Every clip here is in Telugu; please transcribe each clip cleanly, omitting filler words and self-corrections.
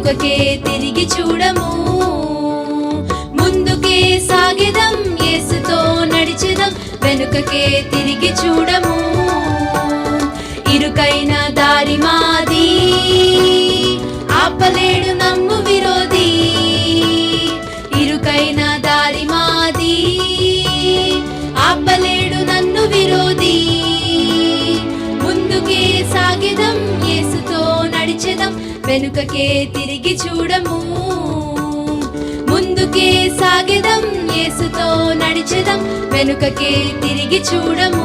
వెనుకకే తిరిగి చూడము. ముందుకే సాగెదం, యేసుతో నడిచెదం, వెనుకకే తిరిగి చూడము. ఇరుకైన దారి మాది, ఆపలేడు నమ్ము విరోధి. ఇరుకైన దారి మాది, ఆపలేడు నన్ను విరోధి. ముందుకే సాగెదం, యేసుతో నడిచెదం, వెనుకకే తిరిగి చూడము. ముందుకే సాగెదం, యేసుతో నడిచెదం, వెనుకకే తిరిగి చూడము.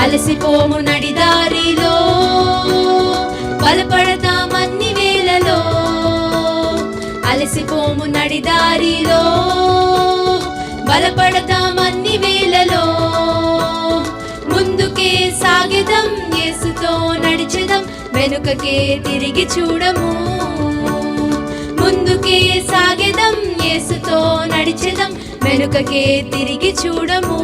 అలసిపోము నడిదారిలో, బలపడతామన్ని వేళలో. అలసిపోము నడిదారిలో, బలపడతామన్ని వేళలో. ముందుకే సాగెదం, యేసుతో నడిచెదం, వెనుకకే తిరిగి చూడము. ముందుకే సాగెదం, యేసుతో నడిచెదం, వెనుకకే తిరిగి చూడము.